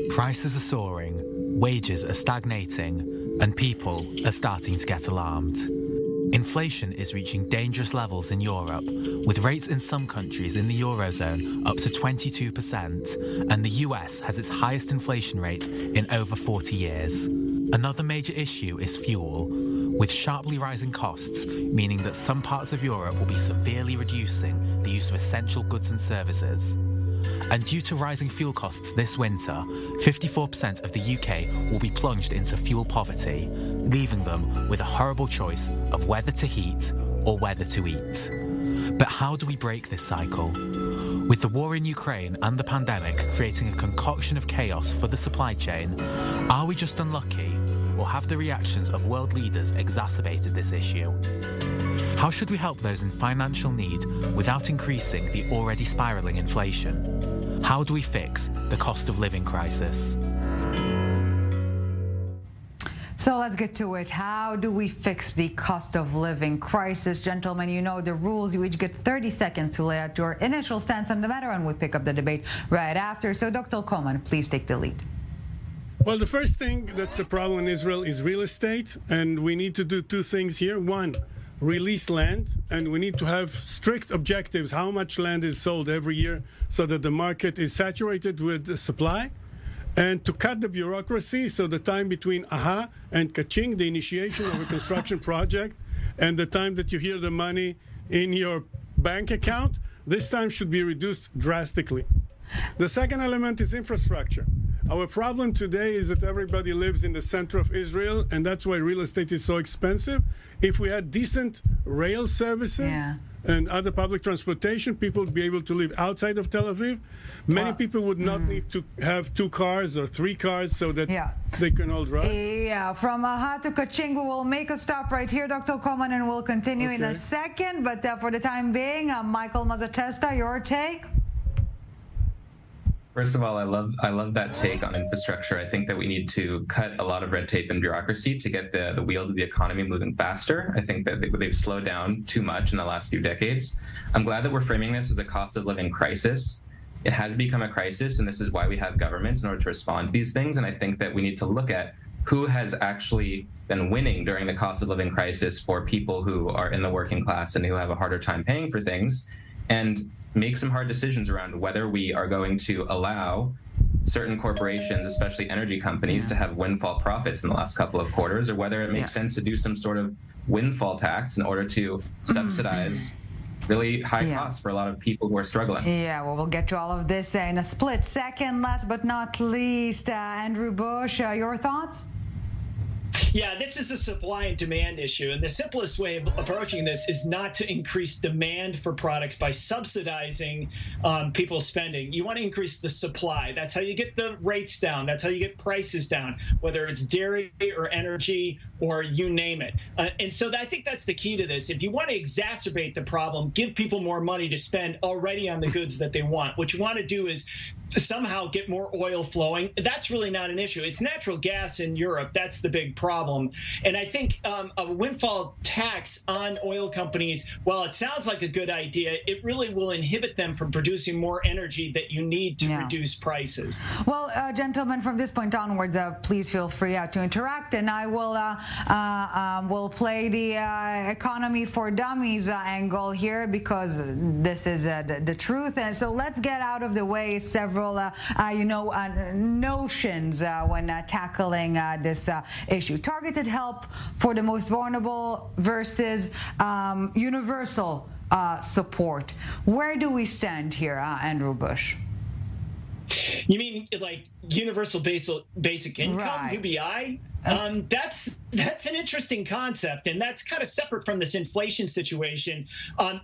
Prices are soaring, wages are stagnating, and people are starting to get alarmed. Inflation is reaching dangerous levels in Europe, with rates in some countries in the Eurozone up to 22%, and the US has its highest inflation rate in over 40 years. Another major issue is fuel, with sharply rising costs, meaning that some parts of Europe will be severely reducing the use of essential goods and services. And due to rising fuel costs this winter, 54% of the UK will be plunged into fuel poverty, leaving them with a horrible choice of whether to heat or whether to eat. But how do we break this cycle? With the war in Ukraine and the pandemic creating a concoction of chaos for the supply chain, are we just unlucky, or have the reactions of world leaders exacerbated this issue? How should we help those in financial need without increasing the already spiralling inflation? How do we fix the cost of living crisis? So let's get to it. How do we fix the cost of living crisis? Gentlemen, you know the rules. You each get 30 seconds to lay out your initial stance on the matter, and we'll pick up the debate right after. So Dr. Coleman, please take the lead. Well, the first thing that's a problem in Israel is real estate, and we need to do two things here. One, release land, and we need to have strict objectives, how much land is sold every year so that the market is saturated with the supply, and to cut the bureaucracy so the time between aha and kaching, the initiation of a construction project, and the time that you hear the money in your bank account, this time should be reduced drastically. The second element is infrastructure. Our problem today is that everybody lives in the center of Israel, and that's why real estate is so expensive. If we had decent rail services and other public transportation, people would be able to live outside of Tel Aviv. Many people would not need to have 2 cars or 3 cars so that they can all drive. Yeah, from Aha to Kaching, we will make a stop right here, Dr. Coleman, and we'll continue in a second. But for the time being, Michael Mazzatesta, your take? First of all, I love that take on infrastructure. I think that we need to cut a lot of red tape and bureaucracy to get the wheels of the economy moving faster. I think that they've slowed down too much in the last few decades. I'm glad that we're framing this as a cost of living crisis. It has become a crisis, and this is why we have governments in order to respond to these things. And I think that we need to look at who has actually been winning during the cost of living crisis for people who are in the working class and who have a harder time paying for things, and make some hard decisions around whether we are going to allow certain corporations, especially energy companies, to have windfall profits in the last couple of quarters, or whether it makes sense to do some sort of windfall tax in order to subsidize really high costs for a lot of people who are struggling. Yeah, well, we'll get to all of this in a split second. Last but not least, Andrew Bush, your thoughts? Yeah, this is a supply and demand issue, and the simplest way of approaching this is not to increase demand for products by subsidizing people's spending. You want to increase the supply. That's how you get the rates down. That's how you get prices down, whether it's dairy or energy or you name it. And so I think that's the key to this. If you want to exacerbate the problem, give people more money to spend already on the goods that they want. What you want to do is somehow get more oil flowing. That's really not an issue. It's natural gas in Europe. That's the big problem. And I think a windfall tax on oil companies, while it sounds like a good idea, it really will inhibit them from producing more energy that you need to reduce prices. Well, gentlemen, from this point onwards, please feel free to interact, and I will play the economy for dummies angle here, because this is the truth. And so let's get out of the way several notions when tackling this issue. Targeted help for the most vulnerable versus universal support. Where do we stand here, Andrew Bush? You mean like universal basic income, UBI? That's an interesting concept, and that's kind of separate from this inflation situation.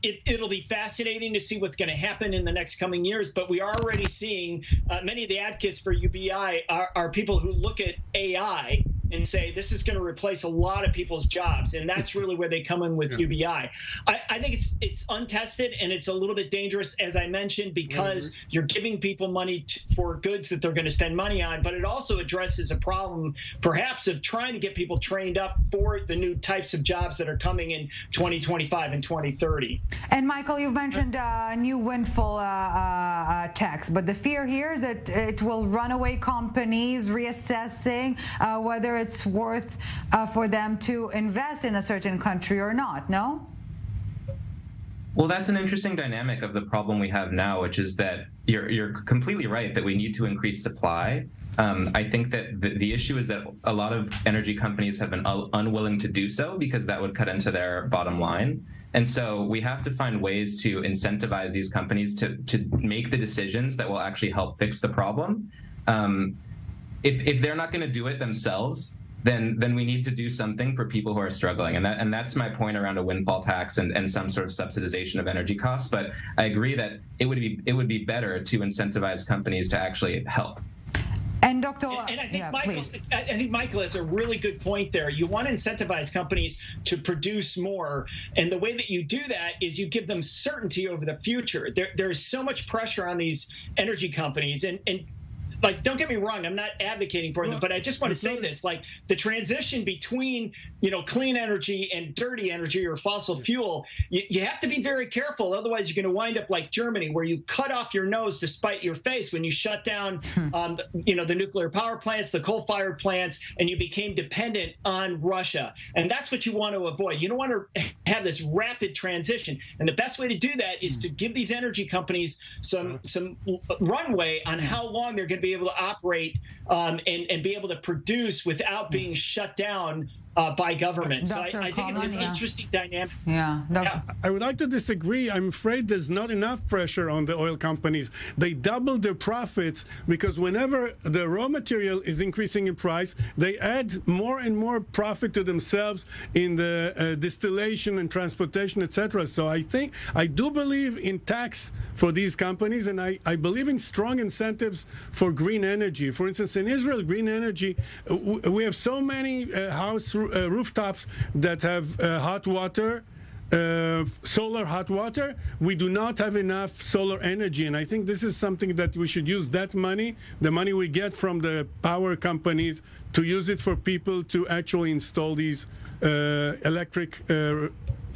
It'll be fascinating to see what's going to happen in the next coming years, but we are already seeing many of the advocates for UBI are people who look at AI and say this is going to replace a lot of people's jobs, and that's really where they come in with UBI. I think it's untested and it's a little bit dangerous, as I mentioned, because you're giving people money for goods that they're going to spend money on, but it also addresses a problem perhaps of trying to get people trained up for the new types of jobs that are coming in 2025 and 2030. And Michael, you've mentioned new windfall tax, but the fear here is that it will run away companies reassessing whether it's worth for them to invest in a certain country or not, no? Well, that's an interesting dynamic of the problem we have now, which is that you're completely right that we need to increase supply. I think that the issue is that a lot of energy companies have been unwilling to do so because that would cut into their bottom line. And so we have to find ways to incentivize these companies to make the decisions that will actually help fix the problem. If they're not going to do it themselves, then we need to do something for people who are struggling. And that's my point around a windfall tax and some sort of subsidization of energy costs. But I agree that it would be better to incentivize companies to actually help. And Dr. And I think Michael has a really good point there. You want to incentivize companies to produce more, and the way that you do that is you give them certainty over the future. There's so much pressure on these energy companies, and like, don't get me wrong, I'm not advocating for them, but I just want to say this, like the transition between, clean energy and dirty energy or fossil fuel, you have to be very careful. Otherwise, you're going to wind up like Germany, where you cut off your nose to spite your face when you shut down, the nuclear power plants, the coal-fired plants, and you became dependent on Russia. And that's what you want to avoid. You don't want to have this rapid transition. And the best way to do that is to give these energy companies some runway on how long they're going to be able to operate and be able to produce without being shut down by government. So I think it's an interesting dynamic. I would like to disagree. I'm afraid there's not enough pressure on the oil companies. They double their profits because whenever the raw material is increasing in price, they add more and more profit to themselves in the distillation and transportation, etc. So I do believe in tax for these companies, and I believe in strong incentives for green energy. For instance, in Israel, green energy, we have so many rooftops that have hot water, solar hot water. We do not have enough solar energy, and I think this is something that we should use that money, the money we get from the power companies, to use it for people to actually install these electric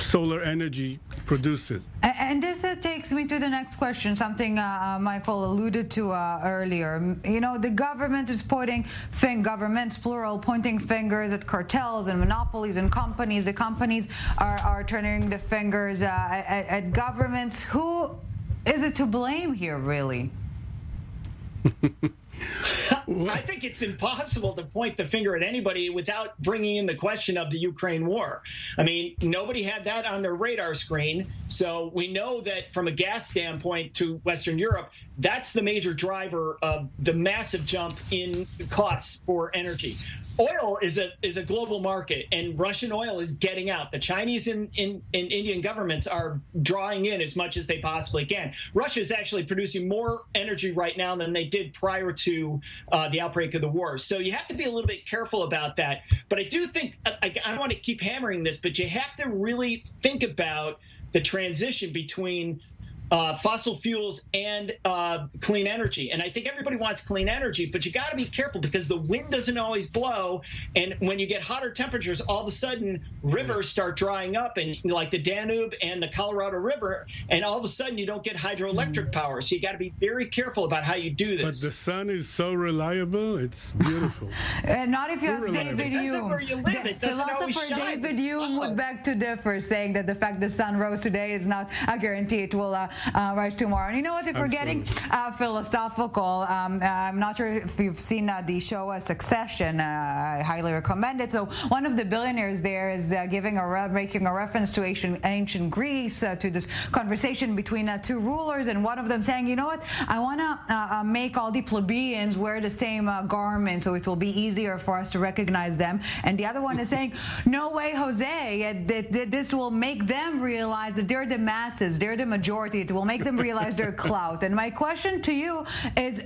solar energy producers. And this takes me to the next question, something Michael alluded to earlier. The government is governments, plural, pointing fingers at cartels and monopolies and companies. The companies are turning the fingers at governments. Who is it to blame here, really? I think it's impossible to point the finger at anybody without bringing in the question of the Ukraine war. I mean, nobody had that on their radar screen. So we know that from a gas standpoint to Western Europe, that's the major driver of the massive jump in costs for energy. Oil is a global market, and Russian oil is getting out. The Chinese and Indian governments are drawing in as much as they possibly can. Russia is actually producing more energy right now than they did prior to the outbreak of the war. So you have to be a little bit careful about that. But I do think, I don't want to keep hammering this, but you have to really think about the transition between fossil fuels and clean energy. And I think everybody wants clean energy, but you got to be careful because the wind doesn't always blow. And when you get hotter temperatures, all of a sudden rivers start drying up, and like the Danube and the Colorado River, and all of a sudden you don't get hydroelectric power. So you got to be very careful about how you do this. But the sun is so reliable, it's beautiful. Not if you ask David Hume. Where you live. It doesn't always Philosopher shine. David Hume would beg to differ, saying that the fact the sun rose today is not a guarantee it will rise tomorrow. And you know what, if we're getting philosophical, I'm not sure if you've seen the show Succession. I highly recommend it. So one of the billionaires there is making a reference to ancient Greece, to this conversation between two rulers, and one of them saying, you know what, I want to make all the plebeians wear the same garment so it will be easier for us to recognize them. And the other one is saying, no way, Jose, this will make them realize that they're the masses, they're the majority, It will make them realize their clout. And my question to you is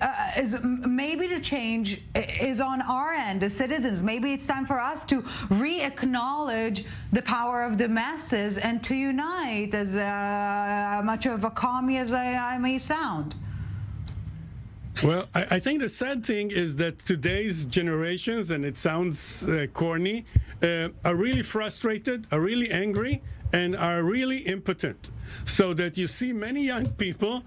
maybe the change is on our end as citizens. Maybe it's time for us to re-acknowledge the power of the masses and to unite, as much of a commie as I may sound. Well, I think the sad thing is that today's generations, and it sounds corny, are really frustrated, are really angry, and are really impotent. So that you see many young people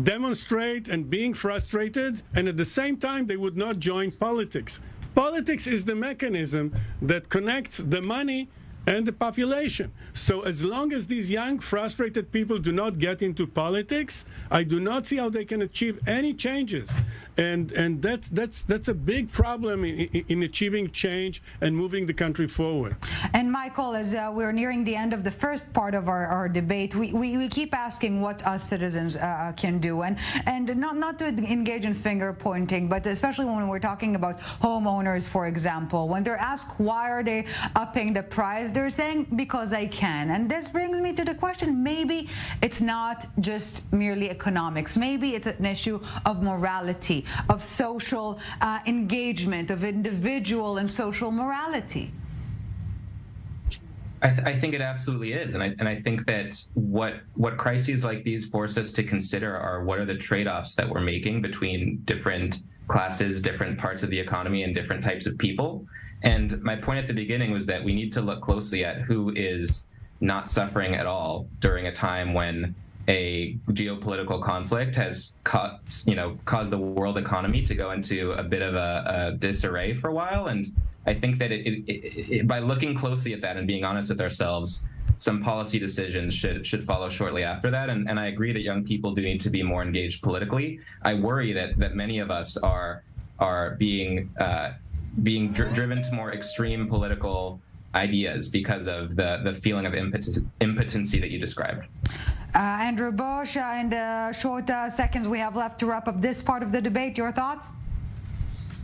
demonstrate and being frustrated, and at the same time they would not join politics. Politics is the mechanism that connects the money and the population. So as long as these young, frustrated people do not get into politics, I do not see how they can achieve any changes. And that's a big problem in achieving change and moving the country forward. And Michael, as we're nearing the end of the first part of our debate, we keep asking what us citizens can do, and not to engage in finger pointing, but especially when we're talking about homeowners, for example, when they're asked why are they upping the price, they're saying because I can. And this brings me to the question, maybe it's not just merely economics, maybe it's an issue of morality, of social engagement, of individual and social morality. I think it absolutely is, and I think that what crises like these force us to consider are what are the trade-offs that we're making between different classes, different parts of the economy, and different types of people. And my point at the beginning was that we need to look closely at who is not suffering at all during a time when a geopolitical conflict has caused the world economy to go into a bit of a disarray for a while. And I think that by looking closely at that and being honest with ourselves, some policy decisions should follow shortly after that. And I agree that young people do need to be more engaged politically. I worry that many of us are being driven to more extreme political ideas because of the feeling of impotency that you described. Andrew Bush, in the short seconds we have left to wrap up this part of the debate, your thoughts?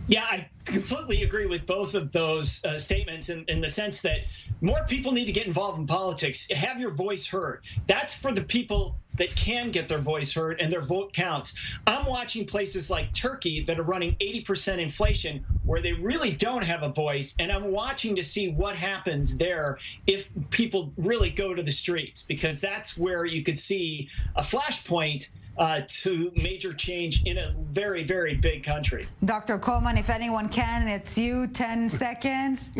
Yeah, I completely agree with both of those statements in the sense that more people need to get involved in politics. Have your voice heard. That's for the people that can get their voice heard and their vote counts. I'm watching places like Turkey that are running 80% inflation where they really don't have a voice, and I'm watching to see what happens there if people really go to the streets, because that's where you could see a flashpoint to major change in a very, very big country. Dr. Coleman, if anyone can, it's you, 10 seconds.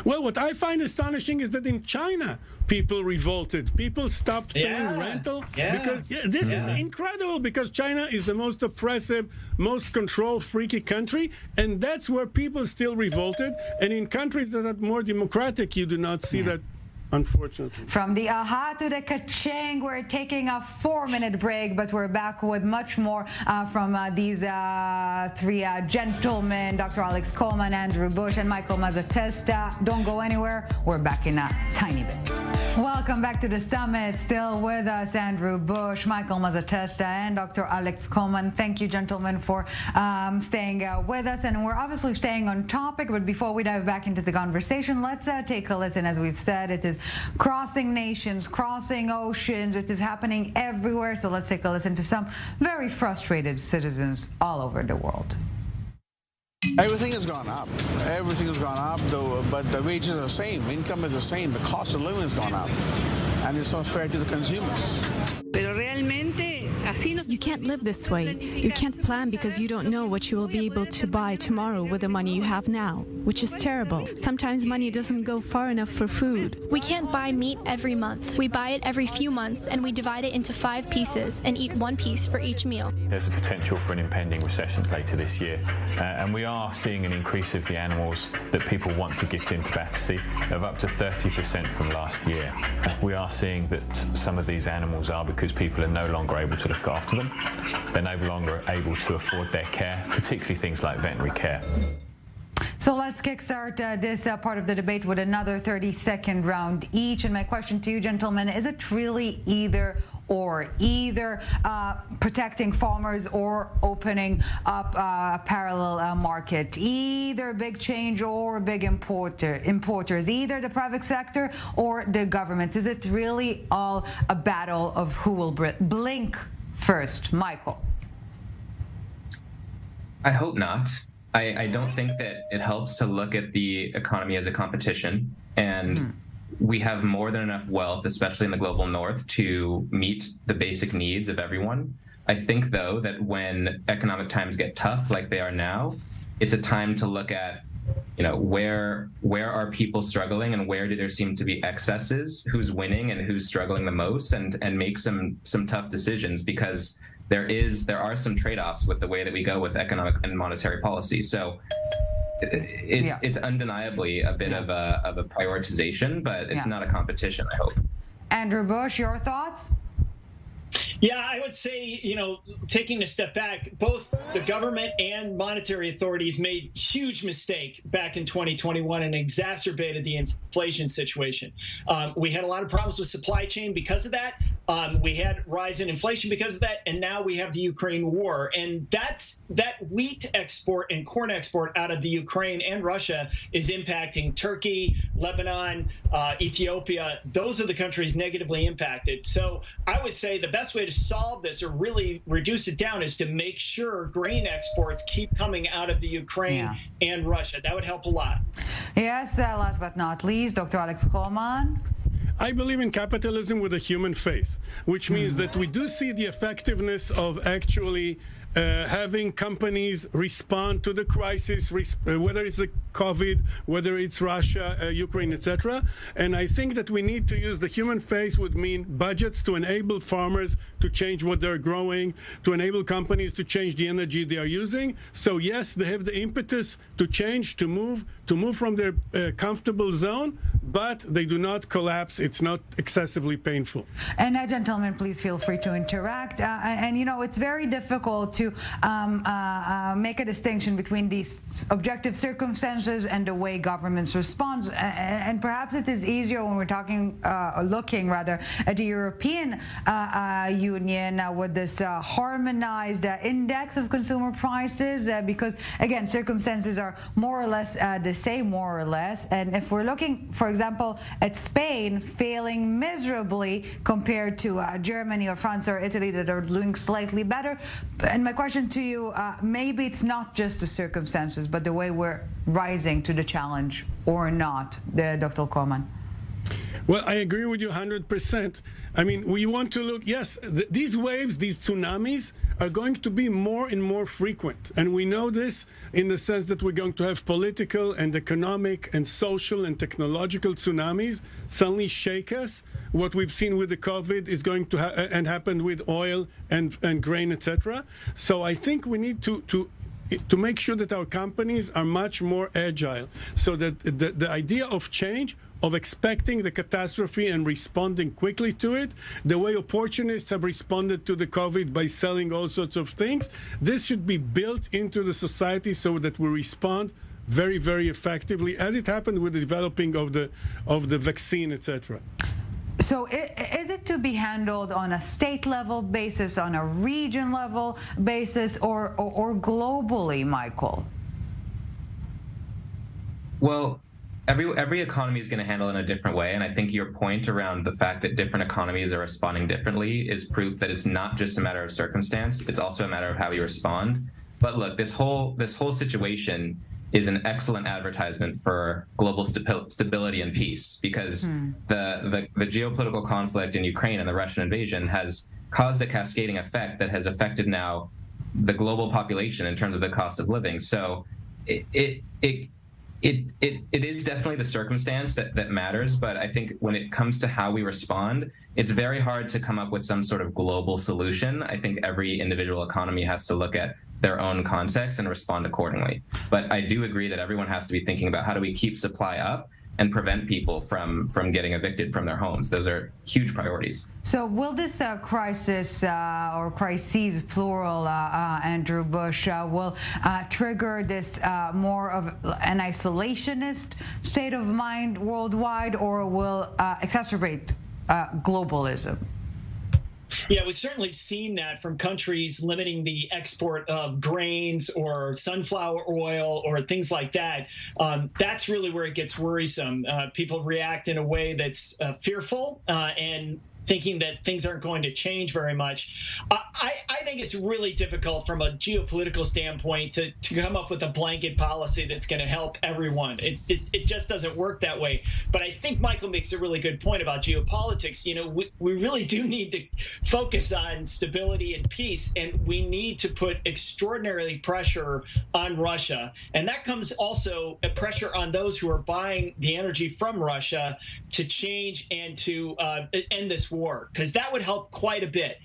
Well, what I find astonishing is that in China, people revolted. People stopped paying rental. Because this is incredible, because China is the most oppressive, most control-freaky country, and that's where people still revolted. And in countries that are more democratic, you do not see that, unfortunately. From the aha to the ka-ching, we're taking a 4-minute break, but we're back with much more from these three gentlemen, Dr. Alex Coleman, Andrew Bush, and Michael Mazzatesta. Don't go anywhere. We're back in a tiny bit. Welcome back to the summit. Still with us, Andrew Bush, Michael Mazzatesta, and Dr. Alex Coleman. Thank you, gentlemen, for staying with us. And we're obviously staying on topic, but before we dive back into the conversation, let's take a listen. As we've said, it is crossing nations, crossing oceans. It is happening everywhere. So let's take a listen to some very frustrated citizens all over the world. Everything has gone up. Everything has gone up, though, but the wages are the same. Income is the same. The cost of living has gone up. And it's not fair to the consumers. You can't live this way. You can't plan because you don't know what you will be able to buy tomorrow with the money you have now, which is terrible. Sometimes money doesn't go far enough for food. We can't buy meat every month. We buy it every few months, and we divide it into 5 pieces and eat 1 piece for each meal. There's a potential for an impending recession later this year, and we are seeing an increase of the animals that people want to gift into Battersea of up to 30% from last year. We are seeing that some of these animals are because people are no longer able to look after them. They're no longer able to afford their care, particularly things like veterinary care. So let's kickstart this part of the debate with another 30-second round each. And my question to you, gentlemen, is it really either or, either protecting farmers or opening up a parallel market, either big change or big importers, either the private sector or the government? Is it really all a battle of who will blink first? Michael? I hope not. I don't think that it helps to look at the economy as a competition, and we have more than enough wealth, especially in the global north, to meet the basic needs of everyone. I think, though, that when economic times get tough like they are now, it's a time to look at, where are people struggling and where do there seem to be excesses, who's winning and who's struggling the most, and make some tough decisions, because there are some trade-offs with the way that we go with economic and monetary policy. So it's undeniably a bit of a prioritization, but it's not a competition, I hope. Andrew Bush, your thoughts? Yeah, I would say, taking a step back, both the government and monetary authorities made huge mistake back in 2021 and exacerbated the inflation situation. We had a lot of problems with supply chain because of that. We had rise in inflation because of that, and now we have the Ukraine war. And that wheat export and corn export out of the Ukraine and Russia is impacting Turkey, Lebanon, Ethiopia. Those are the countries negatively impacted. So I would say the best way to solve this, or really reduce it down, is to make sure grain exports keep coming out of the Ukraine and Russia. That would help a lot. Yes, last but not least, Dr. Alex Coleman. I believe in capitalism with a human face, which means that we do see the effectiveness of actually having companies respond to the crisis, whether it's the COVID, whether it's Russia, Ukraine, etc. And I think that we need to use the human face, would mean budgets to enable farmers to change what they're growing, to enable companies to change the energy they are using. So yes, they have the impetus to change, to move from their comfortable zone, but they do not collapse. It's not excessively painful. And gentlemen, please feel free to interact. And it's very difficult to make a distinction between these objective circumstances and the way governments respond. And perhaps it is easier when we're looking at the European Union with this harmonized index of consumer prices, because again, circumstances are more or less the same, more or less. And if we're looking, for example, at Spain failing miserably compared to Germany or France or Italy that are doing slightly better, and my question to you, maybe it's not just the circumstances, but the way we're rising to the challenge, or not, Dr. Coleman? Well, I agree with you 100%. I mean, we want to look, yes, these waves, these tsunamis are going to be more and more frequent. And we know this in the sense that we're going to have political and economic and social and technological tsunamis suddenly shake us. What we've seen with the COVID is going to and happened with oil and grain, etc. So I think we need to make sure that our companies are much more agile, so that the idea of change, of expecting the catastrophe and responding quickly to it, the way opportunists have responded to the COVID by selling all sorts of things, this should be built into the society so that we respond very, very effectively, as it happened with the developing of the vaccine, etc. So is it to be handled on a state level basis, on a region level basis, or globally, Michael? Well, every economy is going to handle it in a different way, and I think your point around the fact that different economies are responding differently is proof that it's not just a matter of circumstance; it's also a matter of how you respond. But look, this whole situation is an excellent advertisement for global stability and peace, because the geopolitical conflict in Ukraine and the Russian invasion has caused a cascading effect that has affected now the global population in terms of the cost of living. So it is definitely the circumstance that matters, but I think when it comes to how we respond, it's very hard to come up with some sort of global solution. I think every individual economy has to look at their own context and respond accordingly. But I do agree that everyone has to be thinking about how do we keep supply up and prevent people from getting evicted from their homes. Those are huge priorities. So will this crisis, or crises, plural, Andrew Bush, will trigger this more of an isolationist state of mind worldwide, or will exacerbate globalism? Yeah, we've certainly seen that from countries limiting the export of grains or sunflower oil or things like that. That's really where it gets worrisome. People react in a way that's fearful and thinking that things aren't going to change very much. I think it's really difficult from a geopolitical standpoint to come up with a blanket policy that's going to help everyone. It just doesn't work that way. But I think Michael makes a really good point about geopolitics. You know, we really do need to focus on stability and peace, and we need to put extraordinary pressure on Russia. And that comes also a pressure on those who are buying the energy from Russia to change and to end this war, because that would help quite a bit.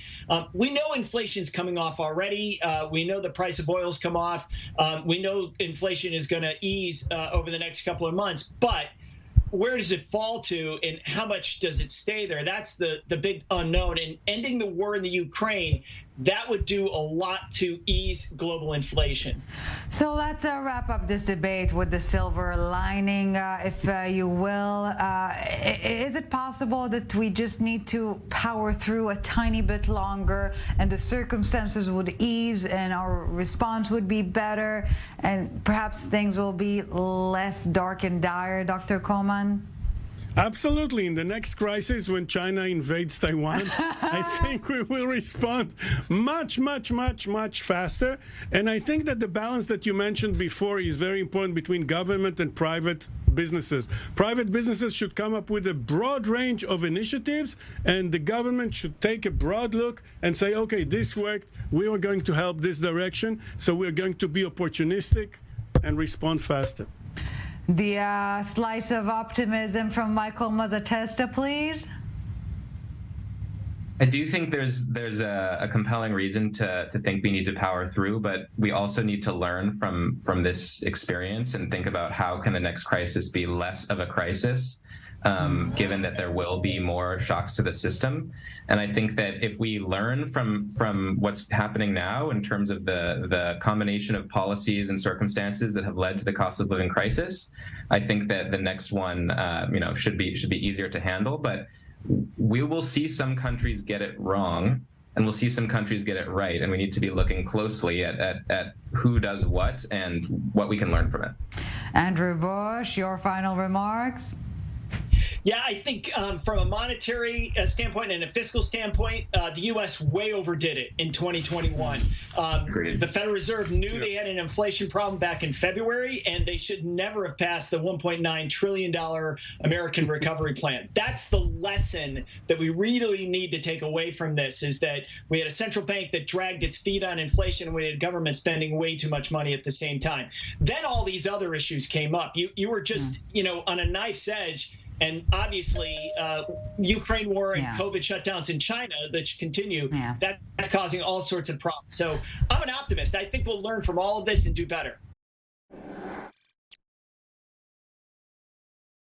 We know inflation's coming off already. We know the price of oil's come off. We know inflation is going to ease over the next couple of months, but where does it fall to and how much does it stay there? That's the big unknown. And ending the war in the Ukraine, that would do a lot to ease global inflation. So let's wrap up this debate with the silver lining, if you will. Is it possible that we just need to power through a tiny bit longer and the circumstances would ease and our response would be better and perhaps things will be less dark and dire, Dr. Coleman? Absolutely. In the next crisis, when China invades Taiwan, I think we will respond much, much, much, much faster. And I think that the balance that you mentioned before is very important between government and private businesses. Private businesses should come up with a broad range of initiatives, and the government should take a broad look and say, okay, this worked. We are going to help this direction. So we're going to be opportunistic and respond faster. The slice of optimism from Michael Mazzatesta, please. I do think there's a compelling reason to think we need to power through, but we also need to learn from this experience and think about how can the next crisis be less of a crisis, given that there will be more shocks to the system. And I think that if we learn from what's happening now in terms of the combination of policies and circumstances that have led to the cost of living crisis, I think that the next one, should be easier to handle. But we will see some countries get it wrong, and we'll see some countries get it right. And we need to be looking closely at who does what and what we can learn from it. Andrew Bush, your final remarks? Yeah, I think from a monetary standpoint and a fiscal standpoint, the U.S. way overdid it in 2021. The Federal Reserve knew they had an inflation problem back in February, and they should never have passed the $1.9 trillion American Recovery Plan. That's the lesson that we really need to take away from this, is that we had a central bank that dragged its feet on inflation, and we had government spending way too much money at the same time. Then all these other issues came up. You were just, on a knife's edge. And obviously, Ukraine war and COVID shutdowns in China that continue, that's causing all sorts of problems. So I'm an optimist. I think we'll learn from all of this and do better.